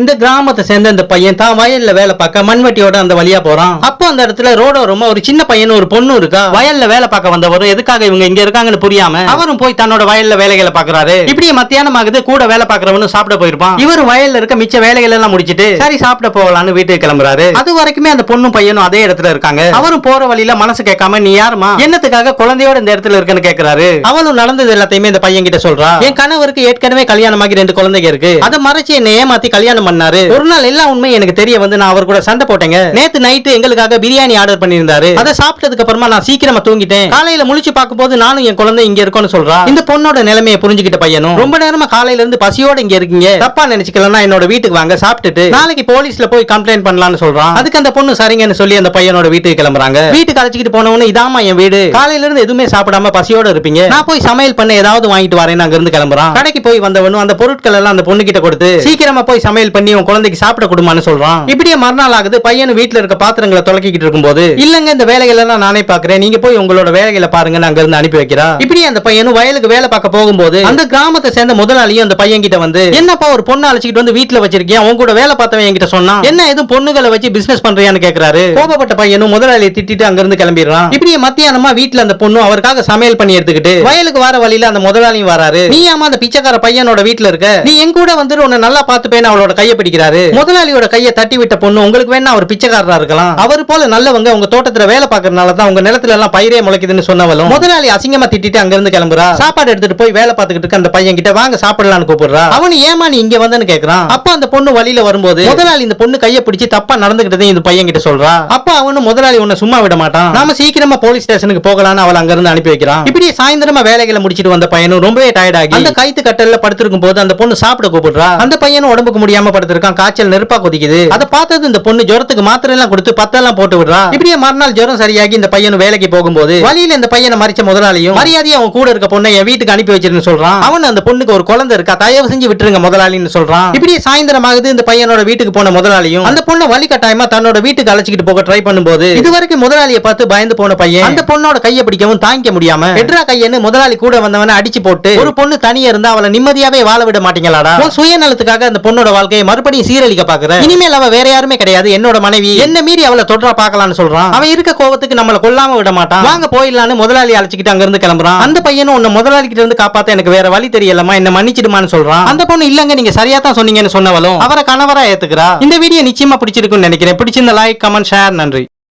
இந்த கிராமத்தை சேர்ந்த இந்த பையன் தான் வயல்ல வேலை பார்க்க மண்வெட்டியோட அந்த வழியா போறான். அப்போ அந்த இடத்துல ரோடோரமா ஒரு சின்ன பையன் ஒரு பொண்ணு இருக்கா. வயல்ல வேலை பார்க்க வந்தவரும் எதுக்காக இவங்க இங்க இருக்காங்கன்னு புரியாம அவரும் போய் தன்னோட வயல்ல வேலைகளை பாக்குறாரு. இப்படியே மத்தியானம் ஆகுது, கூட வேலை பாக்குறவனு சாப்பிட போயிருப்பான். இவர் வயல்ல இருக்க மிச்ச வேலைகள் எல்லாம் முடிச்சிட்டு சரி சாப்பிட போகலான்னு வீட்டுக்கு கிளம்புறாரு. அது வரைக்குமே அந்த பொண்ணும் பையனும் அதே இடத்துல இருக்காங்க. அவரும் போற வழியில மனசு கேட்காம நீ யாருமா, என்னத்துக்காக குழந்தையோட இந்த இடத்துல இருக்குன்னு கேக்குறாரு. அவளும் நடந்தது எல்லாத்தையுமே இந்த பையன் கிட்ட சொல்றா. என் கணவருக்கு ஏற்கனவே கல்யாணமாகி 2 குழந்தைங்க இருக்கு, அதை மறைச்சு என்ன ஏமாத்தி கல்யாணம் பண்ணாரு. ஒரு நாள் எல்லா உண்மை எனக்கு தெரிய வந்து நான் அவர் கூட சண்டை போட்டேங்க. நேத்து நைட்டு எங்களுக்காக பிரியாணி ஆர்டர் பண்ணியிருந்தாரு. அதை சாப்பிட்டதுக்கு அப்புறமா நான் சீக்கிரமா தூங்கிட்டேன். காலையில முழிச்சு பார்க்கும்போது நானும் என் குழந்தை இங்க இருக்கோம்னு சொல்றா. இந்த பொண்ணோட நிலைமையை புரிஞ்சுக்கிட்ட பையனும் ரொம்ப நேரமா காலையில இருந்து பசியோட இங்க இருக்கீங்க, தப்பா நினைச்சுக்கலாம், என்னோட வீட்டுக்கு வாங்க, சாப்பிட்டுட்டு நாளைக்கு போலீஸ்ல போய் கம்ப்ளைண்ட் பண்ணலாம்னு சொல்றான். அதுக்கு அந்த பொண்ணு சரிங்கன்னு சொல்லி அந்த பையனோட வீட்டுக்கு கிளம்புறாங்க. வீட்டுக்கு அழைச்சிட்டு போனவனு இதாமா என் வீடு, காலையில இருந்து எதுவுமே சாப்பிடாம பசியோட இருப்பீங்க, நான் போய் சமையல் பண்ண ஏதாவது வாங்கிட்டு வரேன் அங்க இருந்து கிளம்புறான். கடைக்கு போய் வந்தவனும் அந்த பொருட்கள் எல்லாம் அந்த பொண்ணு கிட்ட கொடுத்து சீக்கிரமா போய் சமையல் பண்ணி உன் குழந்தைக்கு சாப்பிட கொடுமான்னு சொல்றான். இப்படியே மறுநாள் ஆகுது. பையன் வீட்டுல இருக்க பாத்திரங்களை தொலைக்கிட்டு இருக்கும்போது இல்லங்க இந்த வேலைகள் எல்லாம் நானே பாக்குறேன், நீங்க போய் உங்களோட வேலைகளை பாருங்க அங்க இருந்து அனுப்பி வைக்கிறா. இப்படியே அந்த பையனும் வயலுக்கு வேலை பார்க்க போகும்போது அந்த கிராமத்தை சேர்ந்த முதலாளியும் அந்த பையன் கிட்ட வந்து என்னப்பா ஒரு பொண்ணு அழைச்சிட்டு வந்து வீட்டுல வச்சிருக்கேன், உங்க கூட வேலை பார்த்தவன் என்கிட்ட சொன்னா என்ன எதுவும் பொண்ணுகளை வச்சு பிசினஸ் பண்றியான்னு கேக்குறாரு. கோபப்பட்ட பையனும் முதலாளியை திட்டிட்டு அங்க இருந்து கிளம்பிடுறான். இப்படியே மத்தியானமா வீட்டுல அந்த பொண்ணு அவருக்காக சமையல் பண்ணி எடுத்துக்கிட்டு வயலுக்கு வர வழியில அந்த முதலாளியும் வராரு. நீ ஆமா அந்த பிச்சைக்கார பையனோட வீட்டுல இருக்க, நீ என் கூட வந்து உன்னை நல்லா பாத்துப்பேன்னு அவளோட கையை பிடிக்கிறாரு. முதலாளியோட கையை தட்டி விட்ட பொண்ணு உங்களுக்கு வேணா அவர் பிச்சைக்காரரா இருக்கலாம், அவர் போல நல்லவங்க உங்க தோட்டத்துல வேலை பார்க்கறதுனால தான் உங்க நிலத்துல எல்லாம் பயிரே முளைக்குதுன்னு சொன்னவளும் முதலாளி அசிங்கமா திட்டிட்டு அங்க இருந்து கிளம்புறா. சாப்பாடு எடுத்துட்டு போய் வேலை பார்த்துக்கிட்டு இருக்க அந்த பையன் கிட்ட வாங்க சாப்பிடலாம்னு கூப்பிடுறா. அவன் ஏமா நீ இங்க வந்தன்னு கேக்குறான். அப்ப அந்த பொண்ணு வழியில வரும்போது முதலாளி இந்த பொண்ணு கையை பிடிச்சு தப்பா நடந்துகிட்டதையும் இந்த பையன் கிட்ட சொல்றா. அப்ப அவனு முதலாளி உன்னை சும்மா விட மாட்டான், நாம சீக்கிரமா போலீஸ் ஸ்டேஷனுக்கு போகலான்னு அவள் அங்க இருந்து அனுப்பி வைக்கிறான். இப்படி சாயந்தரமா வேலைகளை முடிச்சிட்டு வந்த பையனும் ரொம்பவே டயர்ட் ஆகி அந்த கைத்து கட்டல்ல படுத்திருக்கும் போது அந்த பொண்ணு சாப்பிட கூப்பிடுறா. அந்த பையனும் உடம்புக்கு முடியாம படுத்திருக்கான், காய்ச்சல் நெருப்பா கொதிக்குது. அதை பார்த்தது இந்த பொண்ணு ஜுரத்துக்கு மாத்திரை எல்லாம் கொடுத்து பத்தெல்லாம் போட்டு விடுறா. இப்படியே மறுநாள் ஜுரம் சரியாகி இந்த பையன் வேலைக்கு போகும்போது வழியில இந்த பையனை மறிச்ச முதலாளியும் மரியாதையா அவன் கூட இருக்க பொண்ணை என் வீட்டுக்கு அனுப்பி வச்சிருன்னு சொல்றான். அவன் அந்த பொண்ணுக்கு ஒரு குழந்தை இருக்கா, தயவு செஞ்சு விட்டுருங்க முதலாளின்னு சொல்றான். இப்படியே சாயந்தரம் ஆகுது. இந்த பையனோட வீட்டுக்கு போன முதலாளியும் அந்த பொண்ணை வழி கட்டாயமா தன்னோட வீட்டுக்கு அழைச்சிட்டு போக ட்ரை பண்ணும்போது இதுவரைக்கும் முதலாளியை பார்த்து பயந்து போன பையன் அந்த பொண்ணோட கையை பிடிக்கவும் தாங்கிக்க முடியாம எட்ரா கையன்னு முதலாளி கூட வந்தவனை அடிச்சு போட்டு ஒரு பொண்ணு தனியா இருந்தா அவளை நிம்மதியாவே வாழ விட மாட்டீங்களாடா, சுயநலத்துக்காக அந்த பொண்ணோட வாழ்க்கையை மறுபடியும் சீரழிக்க பாக்குற, இனிமேல் அவ வேற யாருமே கிடையாது, என்னோட மனைவி, என்ன மீறி அவளை தொற்றா பார்க்கலாம்னு சொல்றான். அவன் இருக்க கோவத்துக்கு நம்மள கொல்லாம விட மாட்டான், வாங்க போயிடலான்னு முதலாளி அழைச்சிக்கிட்டு அங்க இருந்து கிளம்புறான். அந்த பையனும் உன்னை முதலாளி கிட்ட இருந்து காப்பாத்த எனக்கு வேற வழி தெரியலமா, என்ன மன்னிச்சிடுமான்னு சொல்றான். அந்த பொண்ணு இல்லங்க நீங்க சரியா தான் சொன்னீங்கன்னு சொன்னவளும் அவரை கணவரா ஏத்துக்கிறா. இந்த வீடியோ நிச்சயமா பிடிச்சிருக்குன்னு நினைக்கிறேன். பிடிச்சிருந்த லைக் கமெண்ட் ஷேர். நன்றி.